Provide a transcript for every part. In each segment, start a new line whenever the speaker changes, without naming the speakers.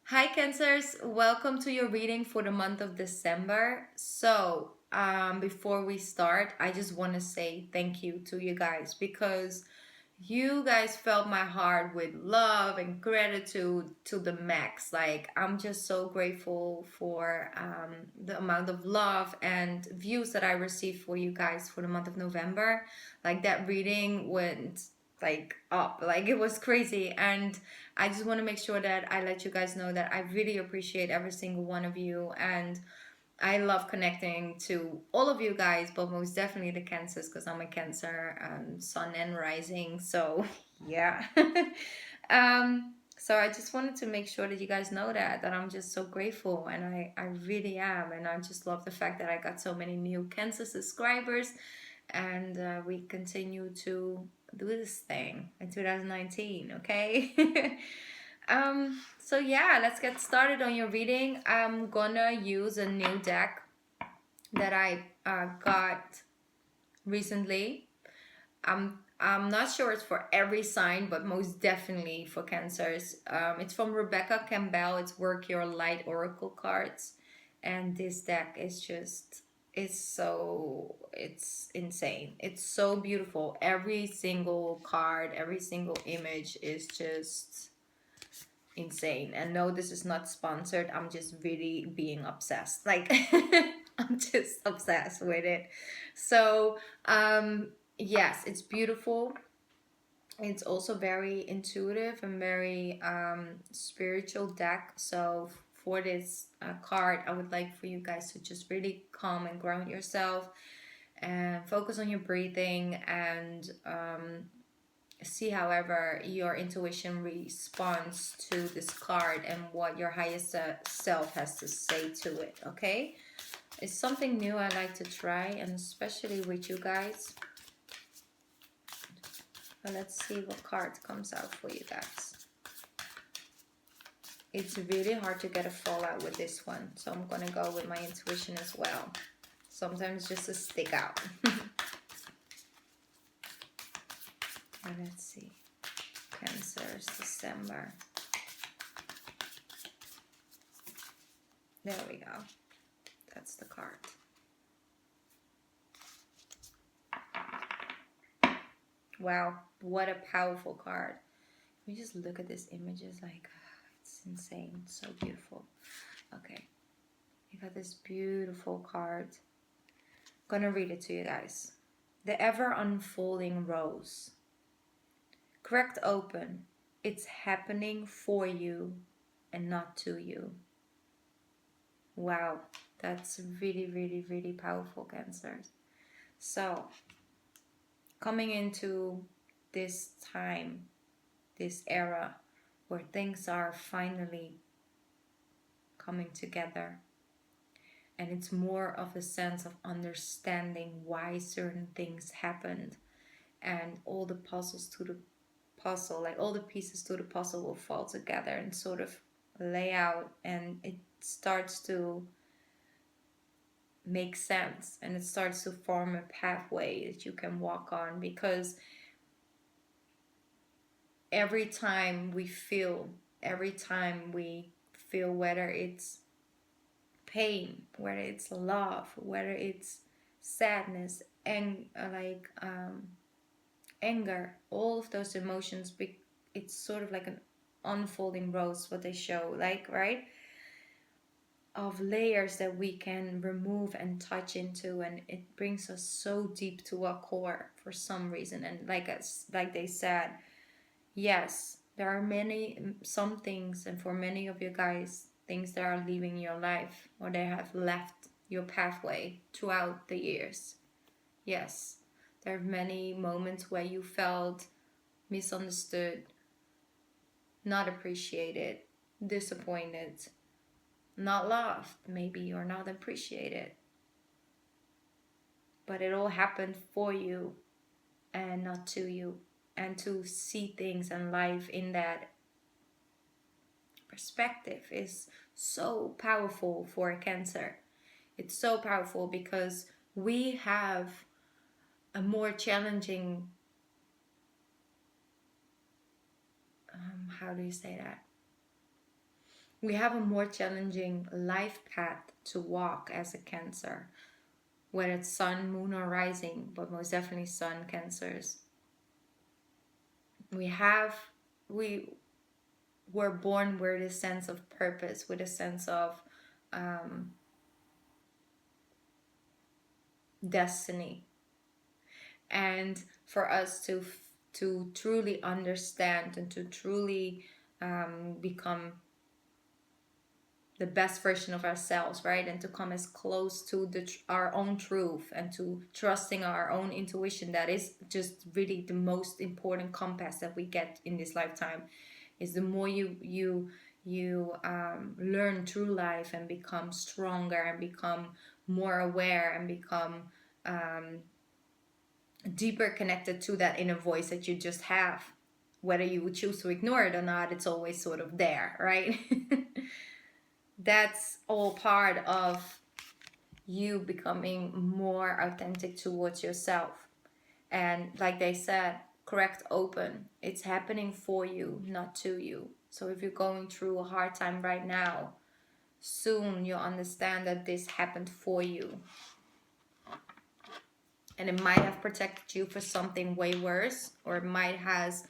Hi Cancers, welcome to your reading for the month of December. Before we start, I just want to say thank you to you guys because you guys felt my heart with love and gratitude to the max. Like, I'm just so grateful for the amount of love and views that I received for you guys for the month of November. Like, that reading went like up, like it was crazy. And I just want to make sure that I let you guys know that I really appreciate every single one of you, and I love connecting to all of you guys, but most definitely the Cancers because I'm a Cancer, Sun and Rising. So yeah. So I just wanted to make sure that you guys know that I'm just so grateful, and I really am, and I just love the fact that I got so many new Cancer subscribers, and we continue to do this thing in 2019. Okay. So yeah, let's get started on your reading. I'm gonna use a new deck that I got recently. I'm not sure it's for every sign, but most definitely for Cancers. It's from Rebecca Campbell. It's Work Your Light Oracle cards, and this deck is just it's insane. It's so beautiful. Every single card, every single image is just insane. And no, this is not sponsored. I'm just really being obsessed. Like I'm just obsessed with it. So yes, it's beautiful. It's also very intuitive and very spiritual deck. So for this card, I would like for you guys to just really calm and ground yourself and focus on your breathing, and see however your intuition responds to this card and what your highest self has to say to it. Okay, it's something new I like to try, and especially with you guys. But let's see what card comes out for you guys. It's really hard to get a fallout with this one, so I'm gonna go with my intuition as well. Sometimes just to stick out. And let's see. Cancers, December. There we go. That's the card. Wow, what a powerful card. We just look at this image, it's like, it's insane. It's so beautiful. Okay, you got this beautiful card. I'm gonna read it to you guys. The ever unfolding rose. Cracked open. It's happening for you and not to you. Wow, that's really, really, really powerful, Cancers. So, coming into this time, this era where things are finally coming together, and it's more of a sense of understanding why certain things happened, and all the puzzles to the puzzle, like all the pieces to the puzzle will fall together and sort of lay out, and it starts to make sense, and it starts to form a pathway that you can walk on. Because every time we feel whether it's pain, whether it's love, whether it's sadness, and anger, all of those emotions, it's sort of like an unfolding rose, what they show, like, right, of layers that we can remove and touch into, and it brings us so deep to our core for some reason. And like they said, yes, there are some things, and for many of you guys, things that are leaving your life, or they have left your pathway throughout the years. Yes, there are many moments where you felt misunderstood, not appreciated, disappointed, not loved, maybe, or not appreciated. But it all happened for you and not to you. And to see things and life in that perspective is so powerful for a Cancer. It's so powerful because we have a more challenging, how do you say that? We have a more challenging life path to walk as a Cancer, whether it's sun, moon, or rising, but most definitely sun Cancers. We were born with a sense of purpose, with a sense of um, destiny, and for us to truly understand and to truly become the best version of ourselves, right? And to come as close to our own truth and to trusting our own intuition. That is just really the most important compass that we get in this lifetime. Is the more you learn through life and become stronger and become more aware and become deeper connected to that inner voice that you just have. Whether you would choose to ignore it or not, it's always sort of there, right? That's all part of you becoming more authentic towards yourself. And like they said, correct open. It's happening for you, not to you. So if you're going through a hard time right now, soon you'll understand that this happened for you. And it might have protected you for something way worse, or it might has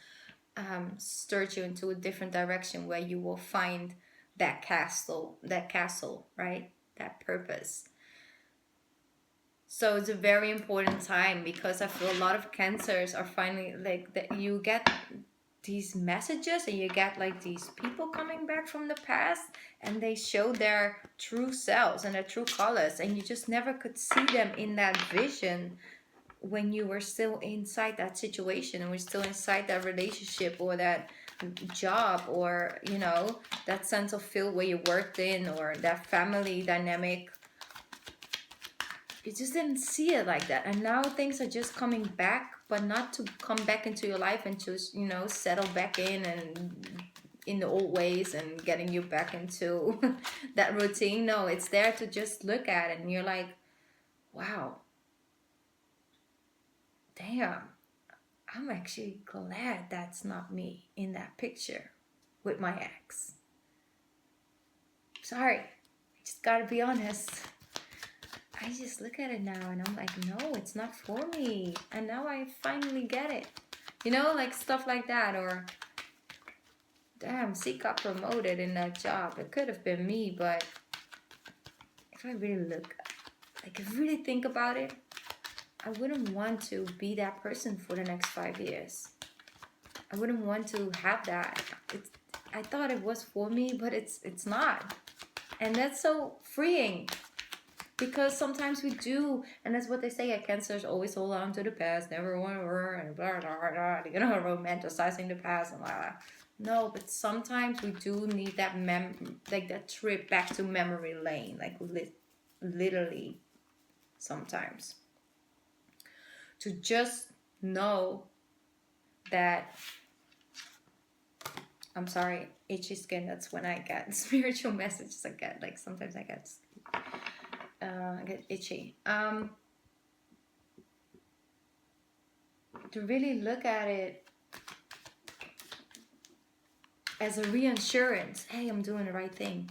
stirred you into a different direction where you will find that castle, right? That purpose. So it's a very important time, because I feel a lot of Cancers are finally like that. You get these messages and you get like these people coming back from the past, and they show their true selves and their true colors, and you just never could see them in that vision when you were still inside that situation and we're still inside that relationship or that job, or that sense of feel where you worked in, or that family dynamic. You just didn't see it like that, and now things are just coming back, but not to come back into your life and just settle back in and in the old ways and getting you back into that routine. No, it's there to just look at it, and you're like, wow, damn, I'm actually glad that's not me in that picture with my ex. Sorry, I just gotta be honest. I just look at it now and I'm like, no, it's not for me. And now I finally get it. Like stuff like that. Or, damn, C got promoted in that job. It could have been me, but if I really think about it, I wouldn't want to be that person for the next 5 years. I wouldn't want to have that. I thought it was for me, but it's not. And that's so freeing. Because sometimes we do, and that's what they say, Cancers always hold on to the past, never want to, and blah, blah, blah, romanticizing the past and blah, blah. No, but sometimes we do need that that trip back to memory lane, like literally sometimes. To just know that, I'm sorry, itchy skin, that's when I get spiritual messages. Sometimes I get itchy. To really look at it as a reassurance. Hey, I'm doing the right thing.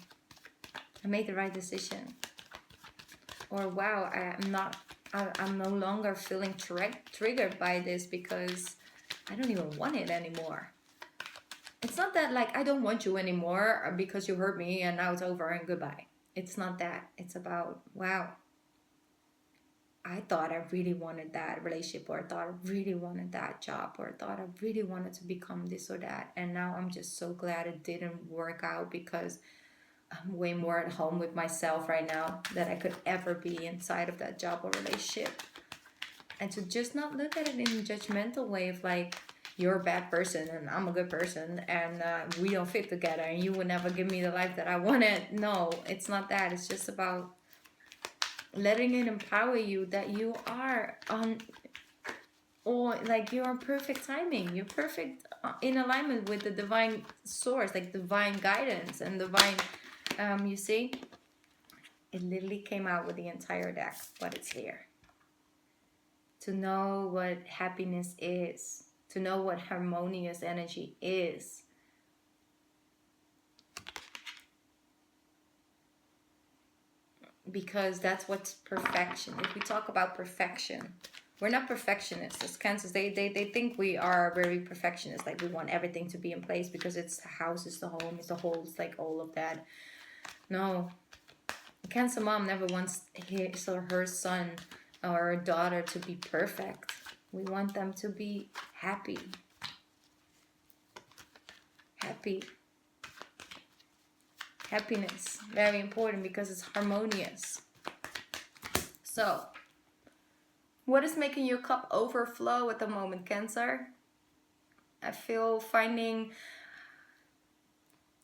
I made the right decision. Or wow, I'm no longer feeling triggered by this because I don't even want it anymore. It's not that like I don't want you anymore because you hurt me and now it's over and goodbye. It's not that. It's about, wow, I thought I really wanted that relationship, or I thought I really wanted that job, or I thought I really wanted to become this or that. And now I'm just so glad it didn't work out, because I'm way more at home with myself right now than I could ever be inside of that job or relationship. And to just not look at it in a judgmental way of like, you're a bad person and I'm a good person and we don't fit together and you would never give me the life that I wanted. No, it's not that. It's just about letting it empower you that you are on, or like you're on perfect timing. You're perfect in alignment with the divine source, like divine guidance and divine, you see, it literally came out with the entire deck, but it's here. To know what happiness is, to know what harmonious energy is. because that's what's perfection. If we talk about perfection, we're not perfectionists as Cancers. They think we are very perfectionists, like we want everything to be in place because it's the house, it's the home, it's the whole, it's like all of that. No, a Cancer mom never wants his or her son or daughter to be perfect. We want them to be happy. Happy. Happiness, very important because it's harmonious. So, what is making your cup overflow at the moment, Cancer? I feel finding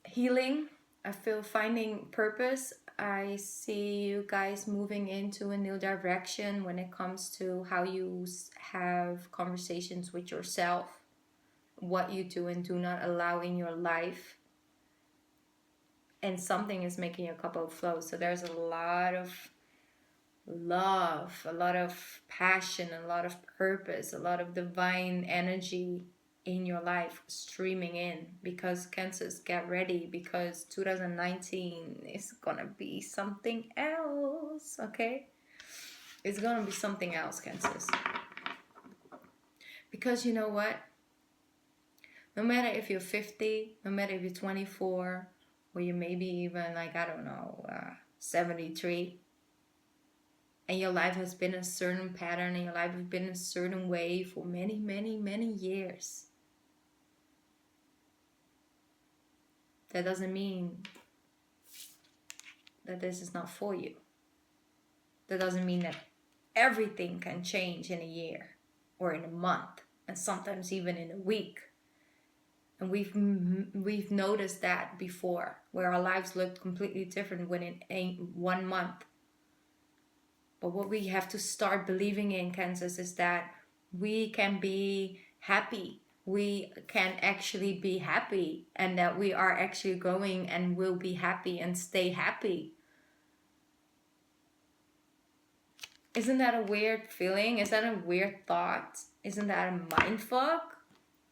healing. I feel finding purpose. I see you guys moving into a new direction when it comes to how you have conversations with yourself, what you do and do not allow in your life. And something is making your cup overflow. So there's a lot of love, a lot of passion, a lot of purpose, a lot of divine energy in your life streaming in, because Cancers, get ready, because 2019 is gonna be something else. Okay, it's gonna be something else, Cancers, because you know what, no matter if you're 50, no matter if you're 24, or you maybe even like, I don't know, 73, and your life has been a certain pattern, and your life has been a certain way for many, many, many years, that doesn't mean that this is not for you. That doesn't mean that everything can change in a year or in a month, and sometimes even in a week. And we've noticed that before, where our lives look completely different when it ain't 1 month. But what we have to start believing in, Kansas, is that we can be happy. We can actually be happy, and that we are actually going and will be happy and stay happy. Isn't that a weird feeling? Is that a weird thought? Isn't that a mind fuck?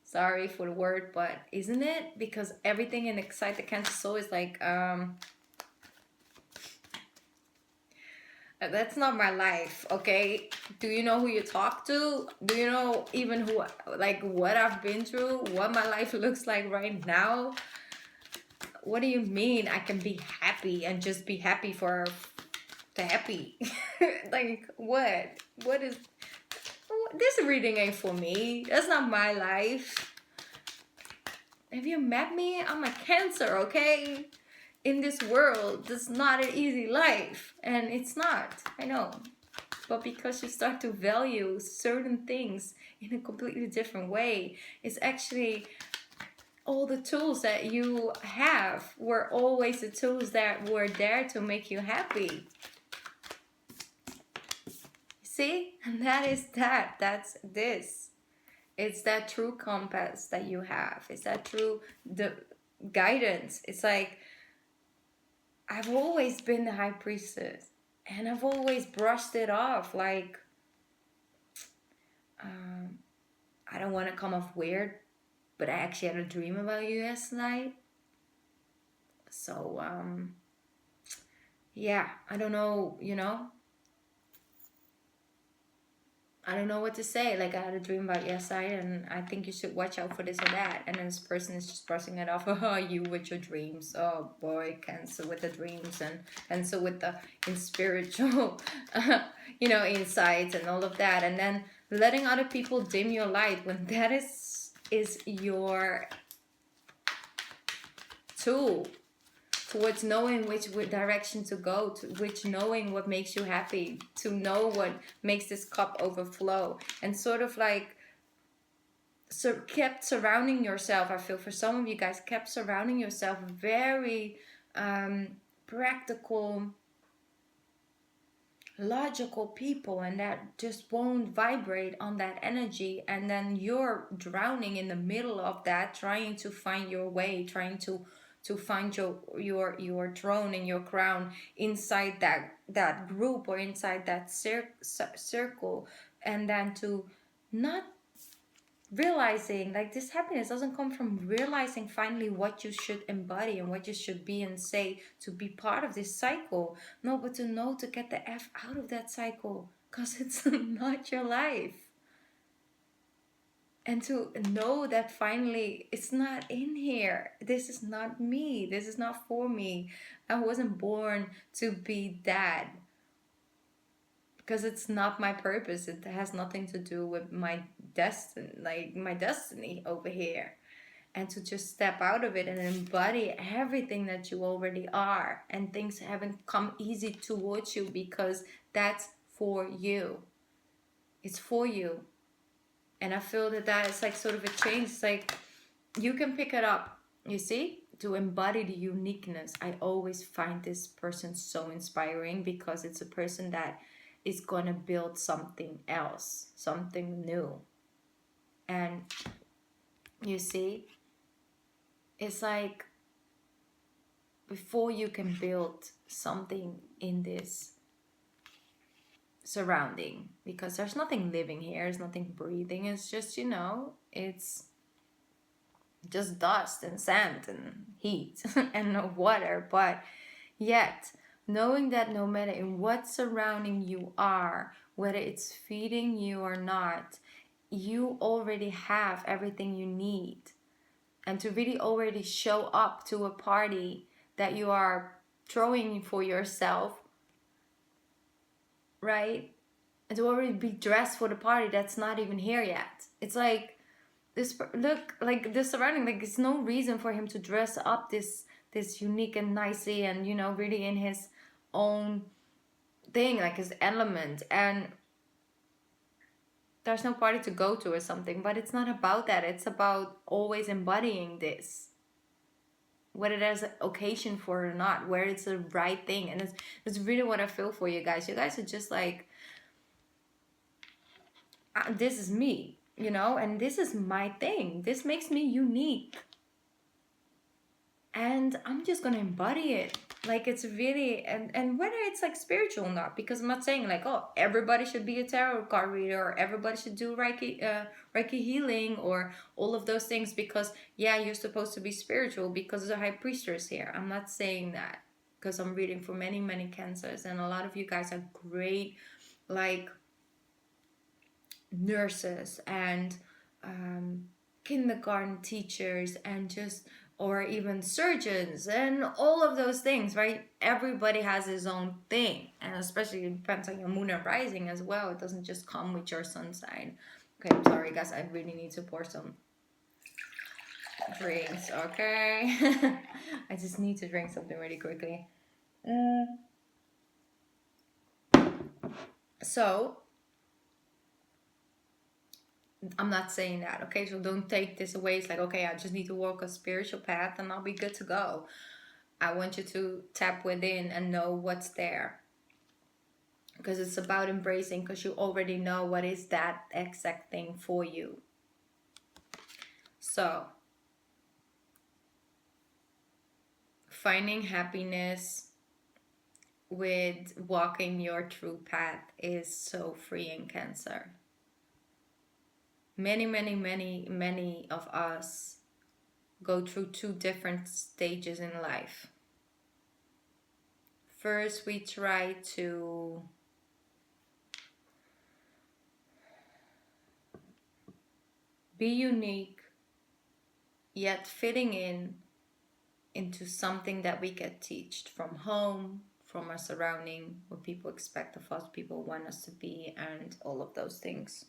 Sorry for the word, but isn't it? Because everything in Excite the Cancer Soul is like, that's not my life, okay? Do you know who you talk to? Do you know even who, like, what I've been through? What my life looks like right now? What do you mean I can be happy and just be happy for the happy? Like, what? What is... This reading ain't for me. That's not my life. Have you met me? I'm a Cancer, okay? In this world, it's not an easy life. And it's not, I know. But because you start to value certain things in a completely different way, it's actually all the tools that you have were always the tools that were there to make you happy. See? And that is that. That's this. It's that true compass that you have. It's that true guidance. It's like, I've always been the high priestess, and I've always brushed it off. Like, I don't want to come off weird, but I actually had a dream about you last night. So, yeah, I don't know, you know. I don't know what to say. Like, I had a dream about yesterday, and I think you should watch out for this or that. And then this person is just brushing it off. Oh, you with your dreams. Oh boy, Cancer with the dreams, and so with the spiritual, you know, insights and all of that. And then letting other people dim your light when that is your tool towards knowing which direction to go, to which knowing what makes you happy, to know what makes this cup overflow, and sort of like, so kept surrounding yourself. I feel for some of you guys, kept surrounding yourself very practical, logical people, and that just won't vibrate on that energy, and then you're drowning in the middle of that, trying to find your way, trying to find your throne and your crown inside that group or inside that circle, and then to not realizing, like, this happiness doesn't come from realizing finally what you should embody and what you should be and say to be part of this cycle. No, but to know to get the F out of that cycle, because it's not your life. And to know that finally it's not in here. This is not me. This is not for me. I wasn't born to be that, because it's not my purpose. It has nothing to do with my destiny, like my destiny over here. And to just step out of it and embody everything that you already are, and things haven't come easy towards you, because that's for you. It's for you. And I feel that is like sort of a change. It's like you can pick it up, you see, to embody the uniqueness. I always find this person so inspiring, because it's a person that is gonna build something else, something new. And you see, it's like, before you can build something in this surrounding, because there's nothing living here, there's nothing breathing, it's just, it's just dust and sand and heat and no water. But yet, knowing that no matter in what surrounding you are, whether it's feeding you or not, you already have everything you need. And to really already show up to a party that you are throwing for yourself, right? And to already be dressed for the party that's not even here yet. It's like, look, like the surrounding, like, it's no reason for him to dress up this unique and nicely, and really in his own thing, like his element. And there's no party to go to or something, but it's not about that. It's about always embodying this, whether there's an occasion for it or not, where it's the right thing. And it's really what I feel for you guys. You guys are just like, this is me, and this is my thing. This makes me unique. And I'm just gonna embody it. Like, it's really, and whether it's like spiritual or not, because I'm not saying like, oh, everybody should be a tarot card reader, or everybody should do Reiki healing, or all of those things, because yeah, you're supposed to be spiritual because there's a high priestess here. I'm not saying that, because I'm reading for many, many cancers, and a lot of you guys are great, like nurses and kindergarten teachers, and just, or even surgeons, and all of those things, right? Everybody has his own thing, and especially it depends on your moon and rising as well. It doesn't just come with your sun sign. Okay, I'm sorry guys, I really need to pour some drinks, okay? I just need to drink something really quickly. So I'm not saying that, okay? So don't take this away. It's like, okay, I just need to walk a spiritual path and I'll be good to go. I want you to tap within and know what's there. Because it's about embracing, because you already know what is that exact thing for you. So, finding happiness with walking your true path is so freeing, Cancer. Many, many, many, many of us go through two different stages in life. First, we try to be unique, yet fitting into something that we get taught from home, from our surrounding, what people expect of us, people want us to be, and all of those things.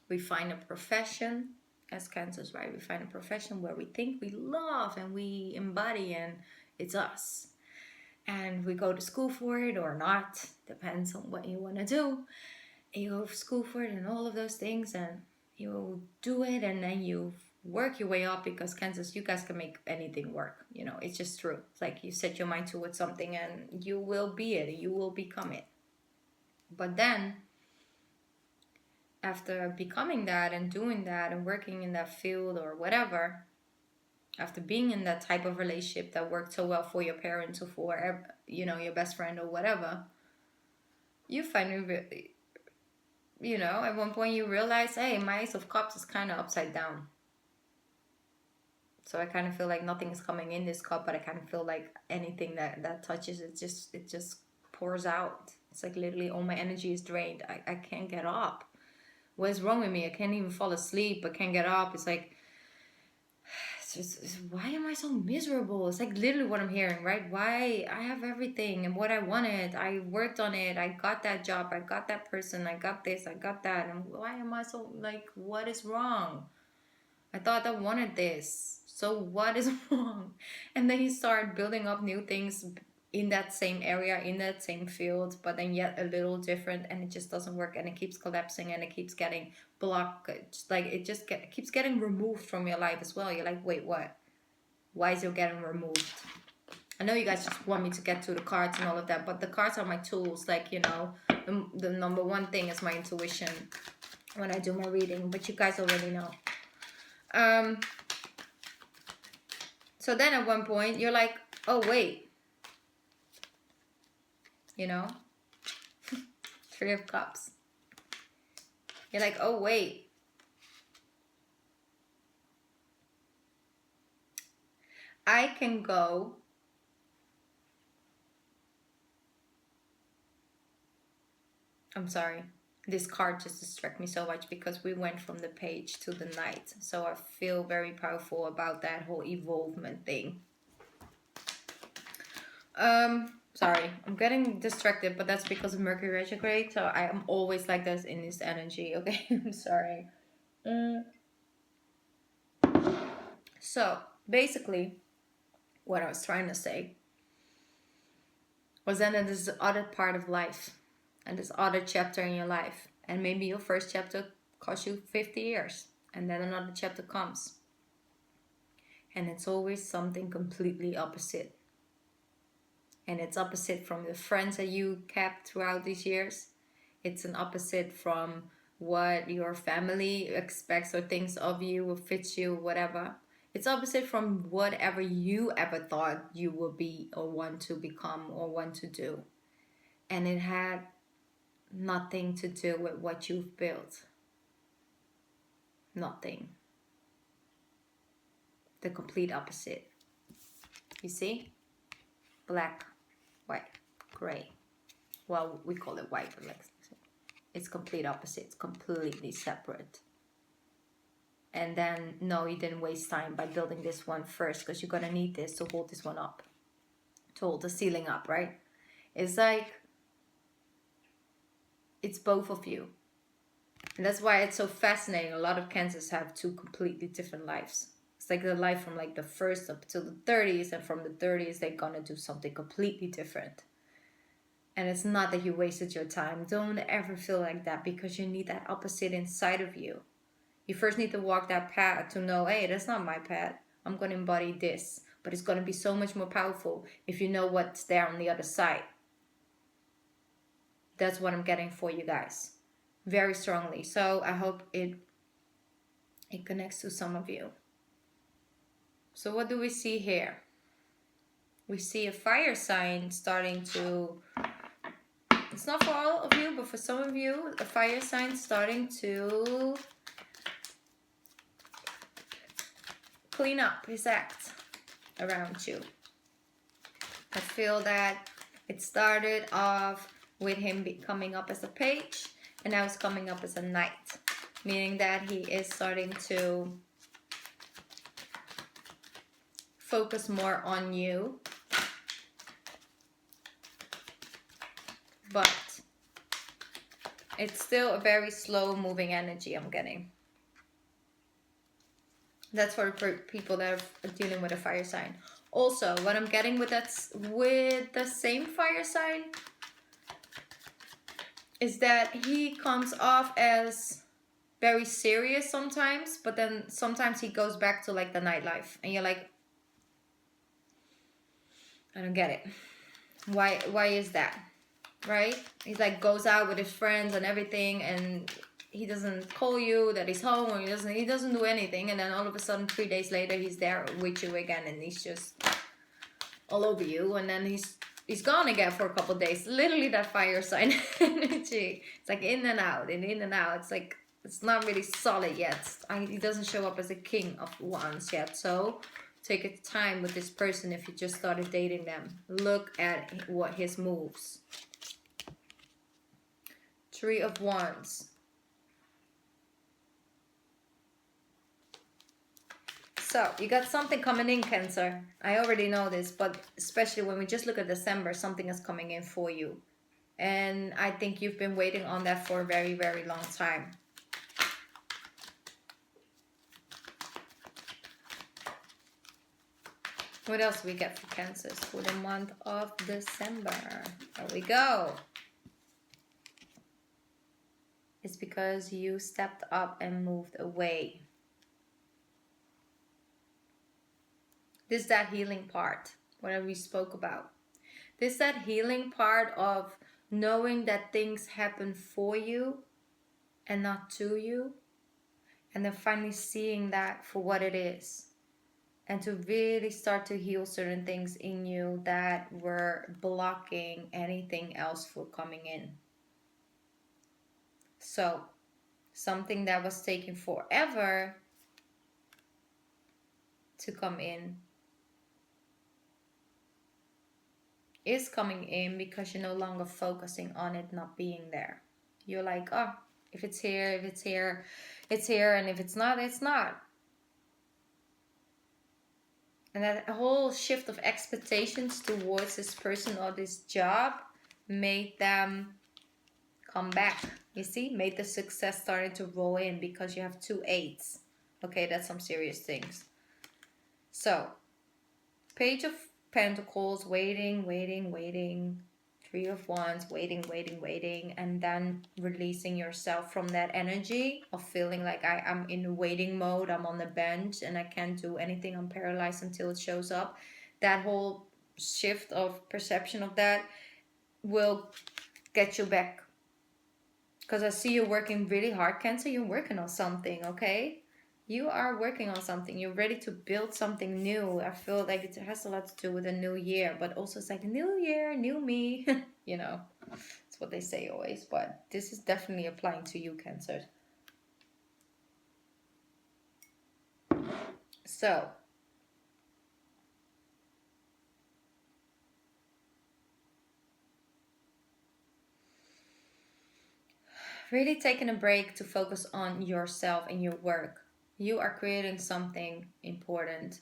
We find a profession as Cancers, right? We find a profession where we think we love and we embody, and it's us. And we go to school for it or not, depends on what you want to do. And you go to school for it and all of those things, and you do it, and then you work your way up, because Cancers, you guys can make anything work. It's just true. It's like you set your mind towards something and you will be it, you will become it. But then, after becoming that and doing that and working in that field or whatever, after being in that type of relationship that worked so well for your parents or for your best friend or whatever, you find it you know, at one point you realize, hey, my Ace of Cups is kind of upside down. So I kind of feel like nothing is coming in this cup, but I kind of feel like anything that touches it just pours out. It's like literally all my energy is drained. I can't get up. What is wrong with me? I can't even fall asleep. I can't get up. It's like, why am I so miserable? It's like literally what I'm hearing, right? Why I have everything and what I wanted. I worked on it. I got that job. I got that person. I got this. I got that. And why am I so like, what is wrong? I thought I wanted this. So what is wrong? And then you start building up new things in that same area, in that same field, but then yet a little different, and it just doesn't work, and it keeps collapsing, and it keeps getting blocked. Like it just keeps getting removed from your life as well. You're like, wait, what? Why is it getting removed? I know you guys just want me to get to the cards and all of that, but the cards are my tools. Like, you know, the number one thing is my intuition when I do my reading, but you guys already know. So then at one point you're like, oh wait, you know, Three of Cups. You're like, oh wait, I can go I'm sorry, this card just distracted me so much because we went from the page to the Knight. So I feel very powerful about that whole evolvement thing. Sorry, I'm getting distracted, but that's because of Mercury retrograde. So I am always like this in this energy. Okay, I'm sorry. So basically, what I was trying to say was then that there's other part of life and this other chapter in your life, and maybe your first chapter cost you 50 years, and then another chapter comes, and it's always something completely opposite. And it's opposite from the friends that you kept throughout these years. It's an opposite from what your family expects or thinks of you or fits you, whatever. It's opposite from whatever you ever thought you would be or want to become or want to do. And it had nothing to do with what you've built. Nothing. The complete opposite. You see? Black, white, gray. Well, we call it white, but like it's complete opposite. It's completely separate. And then, no, you didn't waste time by building this one first, because you're gonna need this to hold this one up, to hold the ceiling up, right? It's like, it's both of you. And that's why it's so fascinating. A lot of Cancers have two completely different lives. It's like the life from like the first up to the 30s, and from the 30s they're gonna do something completely different. And it's not that you wasted your time. Don't ever feel like that, because you need that opposite inside of you. You first need to walk that path to know, hey, that's not my path. I'm going to embody this. But it's going to be so much more powerful if you know what's there on the other side. That's what I'm getting for you guys. Very strongly. So I hope it connects to some of you. So what do we see here? We see a fire sign starting to... It's not for all of you, but for some of you, a fire sign starting to... clean up his act around you. I feel that it started off with him coming up as a page, and now it's coming up as a knight, meaning that he is starting to focus more on you, but it's still a very slow moving energy I'm getting. That's for people that are dealing with a fire sign. Also, what I'm getting with the same fire sign is that he comes off as very serious sometimes, but then sometimes he goes back to like the nightlife, and you're like, I don't get it. Why is that? Right? He's like goes out with his friends and everything, and he doesn't call you that he's home, or he doesn't do anything, and then all of a sudden 3 days later he's there with you again, and he's just all over you, and then it's gonna get for a couple of days. Literally that fire sign energy. It's like in and out and in and out. It's like it's not really solid yet. It doesn't show up as a king of wands yet. So take your time with this person if you just started dating them. Look at what his moves. Three of Wands. So you got something coming in, Cancer. I already know this, but especially when we just look at December, something is coming in for you. And I think you've been waiting on that for a very, very long time. What else do we get for Cancers for the month of December? There we go. It's because you stepped up and moved away. This is that healing part, whatever we spoke about. This is that healing part of knowing that things happen for you and not to you. And then finally seeing that for what it is. And to really start to heal certain things in you that were blocking anything else for coming in. So, something that was taking forever to come in is coming in because you're no longer focusing on it not being there. You're like, oh, if it's here, it's here, and if it's not, it's not. And that whole shift of expectations towards this person or this job made them come back. You see, made the success starting to roll in because you have 2 8s. Okay, that's some serious things. So, Page of Pentacles, waiting. 3 of Wands, waiting, and then releasing yourself from that energy of feeling like I'm in waiting mode, I'm on the bench and I can't do anything, I'm paralyzed until it shows up. That whole shift of perception of that will get you back. Because I see you working really hard, Cancer. You're working on something, okay? You are working on something. You're ready to build something new. I feel like it has a lot to do with a new year, but also it's like new year, new me. You know, that's what they say always. But this is definitely applying to you, Cancer. So, really taking a break to focus on yourself and your work. You are creating something important.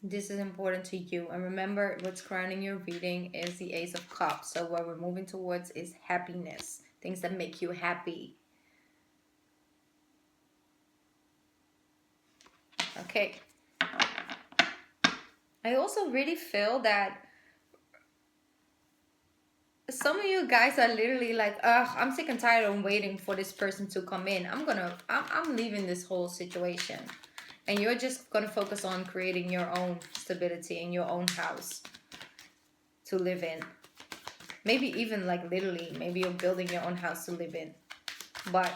This is important to you. And remember, what's crowning your reading is the Ace of Cups. So what we're moving towards is happiness. Things that make you happy. Okay. I also really feel that some of you guys are literally like, ugh, I'm sick and tired of waiting for this person to come in. I'm leaving this whole situation. And you're just going to focus on creating your own stability in your own house to live in. Maybe even like literally, maybe you're building your own house to live in. But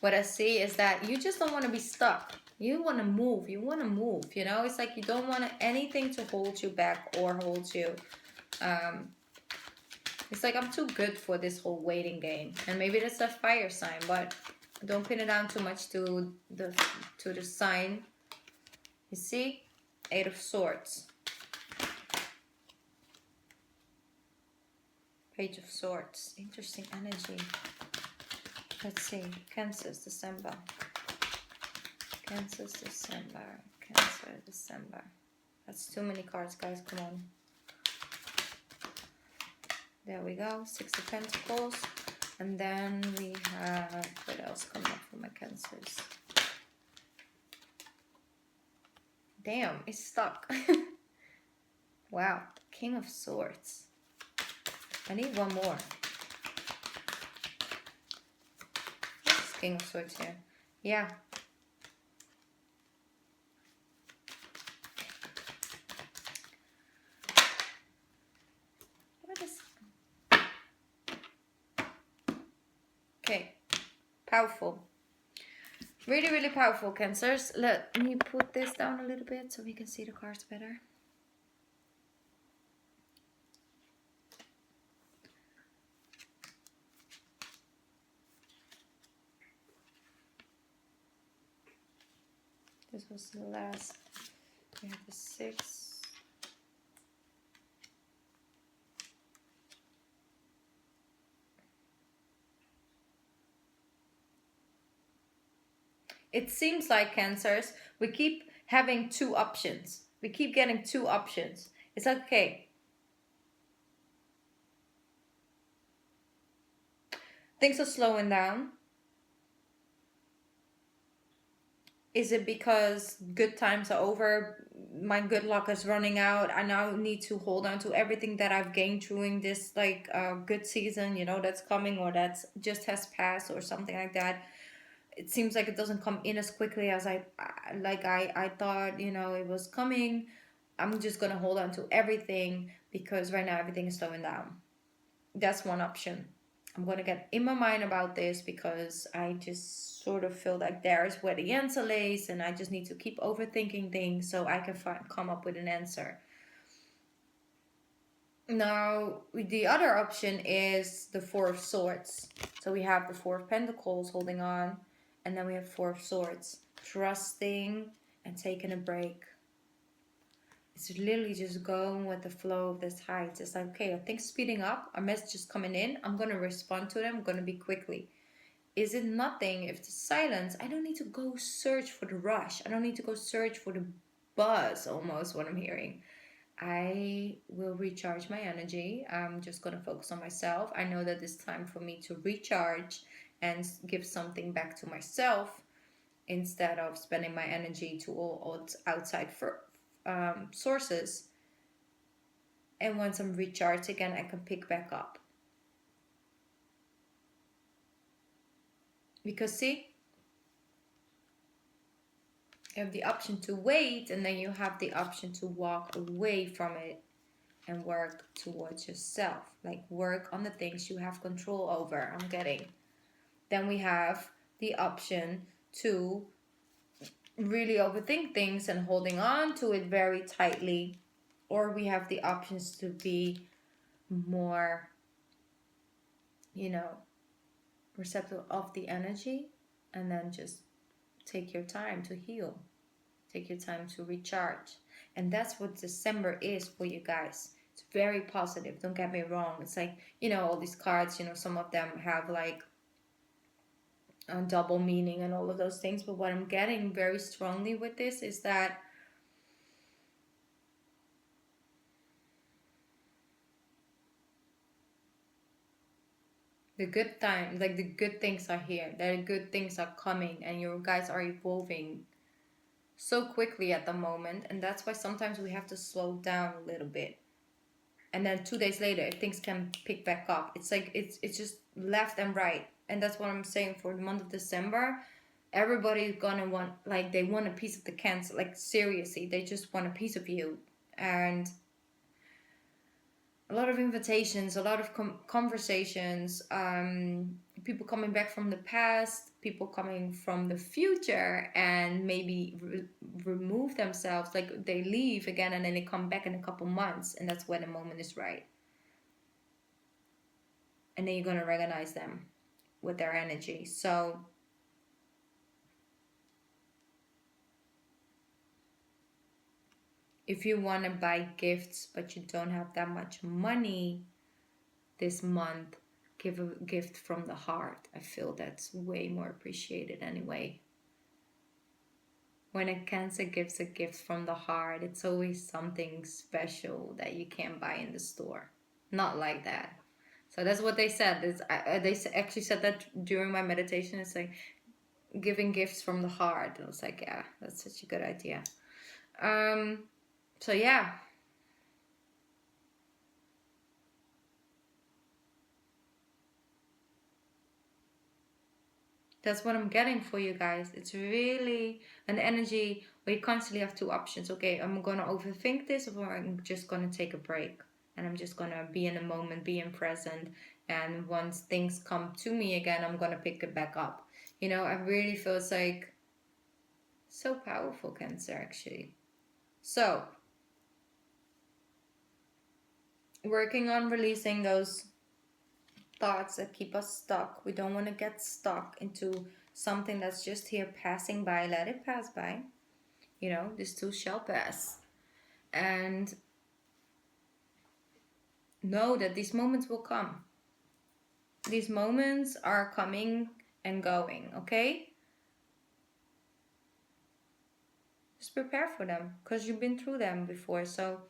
what I see is that you just don't want to be stuck. You want to move. You want to move. You know, it's like you don't want anything to hold you back or hold you. It's like I'm too good for this whole waiting game. And maybe that's a fire sign, but don't pin it down too much to the sign. You see? 8 of Swords. Page of Swords. Interesting energy. Let's see. Cancers, December. Cancers, December. Cancer, December. That's too many cards, guys. Come on. There we go. 6 of Pentacles. And then we have, what else coming up for my Cancers? Damn, it's stuck. Wow. King of Swords. I need one more. What's King of Swords here? Yeah. What is... Okay. Powerful. Really, really powerful, Cancers. Let me put this down a little bit so we can see the cards better. This was the last. We have the 6. It seems like Cancers, we keep having 2 options. We keep getting 2 options. It's like, okay, things are slowing down. Is it because good times are over? My good luck is running out. I now need to hold on to everything that I've gained during this like good season, that's coming or that's just has passed or something like that. It seems like it doesn't come in as quickly as I thought, it was coming. I'm just gonna hold on to everything because right now everything is slowing down. That's one option. I'm gonna get in my mind about this because I just sort of feel like there's where the answer lays, and I just need to keep overthinking things so I can come up with an answer. Now, the other option is the Four of Swords. So we have the Four of Pentacles holding on, and then we have Four of Swords, trusting and taking a break. It's literally just going with the flow of the tides. It's like, okay, are things speeding up? Are messages coming in? I'm going to respond to them. I'm going to be quickly. Is it nothing if it's silence? I don't need to go search for the rush. I don't need to go search for the buzz, almost, what I'm hearing. I will recharge my energy. I'm just going to focus on myself. I know that it's time for me to recharge and give something back to myself instead of spending my energy to all outside sources. And once I'm recharged again, I can pick back up. Because see, you have the option to wait, and then you have the option to walk away from it and work towards yourself. Like work on the things you have control over. I'm getting. Then we have the option to really overthink things and holding on to it very tightly. Or we have the options to be more, receptive of the energy, and then just take your time to heal. Take your time to recharge. And that's what December is for you guys. It's very positive. Don't get me wrong. It's like, all these cards, some of them have like a double meaning and all of those things. But what I'm getting very strongly with this is that the good time, like the good things are here. The good things are coming, and you guys are evolving so quickly at the moment. And that's why sometimes we have to slow down a little bit. And then 2 days later, things can pick back up. It's like it's just left and right. And that's what I'm saying for the month of December. Everybody's gonna want, like, they want a piece of the Cancer. Like, seriously, they just want a piece of you. And a lot of invitations, a lot of conversations, people coming back from the past, people coming from the future, and maybe remove themselves, like they leave again and then they come back in a couple months, and that's when the moment is right. And then you're going to recognize them with their energy. So if you want to buy gifts but you don't have that much money this month, give a gift from the heart. I feel that's way more appreciated anyway. When a Cancer gives a gift from the heart, it's always something special that you can't buy in the store. Not like that. So that's what they said. They actually said that during my meditation. It's like giving gifts from the heart. And I was like, yeah, that's such a good idea. So yeah. That's what I'm getting for you guys. It's really an energy where you constantly have 2 options. Okay, I'm going to overthink this, or I'm just going to take a break. And I'm just going to be in the moment, be in present. And once things come to me again, I'm going to pick it back up. I really feel it's like so powerful, Cancer, actually. So, working on releasing those thoughts that keep us stuck. We don't want to get stuck into something that's just here passing by. Let it pass by. You know, this too shall pass. And know that these moments will come. These moments are coming and going, okay? Just prepare for them because you've been through them before. So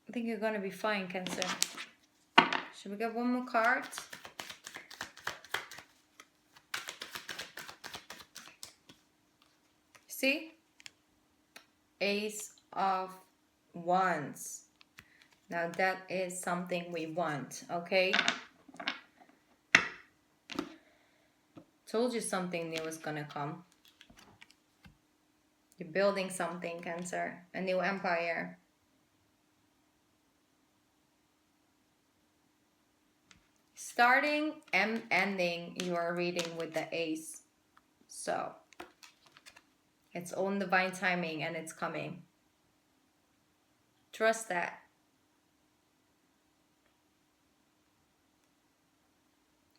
I think you're gonna be fine, Cancer. Should we get one more card? See? Ace of Wands. Now that is something we want, okay? Told you something new is gonna come. You're building something, Cancer. A new empire. Starting and ending your reading with the Ace. So, it's on divine timing and it's coming. Trust that.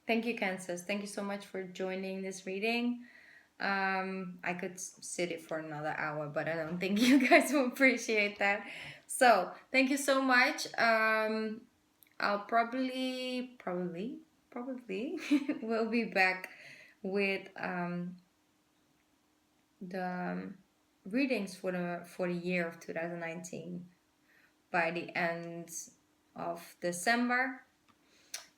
Thank you, Cancers. Thank you so much for joining this reading. I could sit it for another hour, but I don't think you guys will appreciate that. So, thank you so much. I'll probably will be back with the readings for the year of 2019 by the end of December.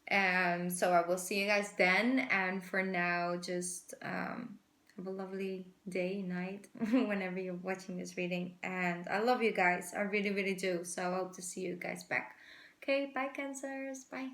And so I will see you guys then. And for now, just have a lovely day, night, whenever you're watching this reading. And I love you guys. I really, really do. So I hope to see you guys back. Okay, bye, Cancers. Bye.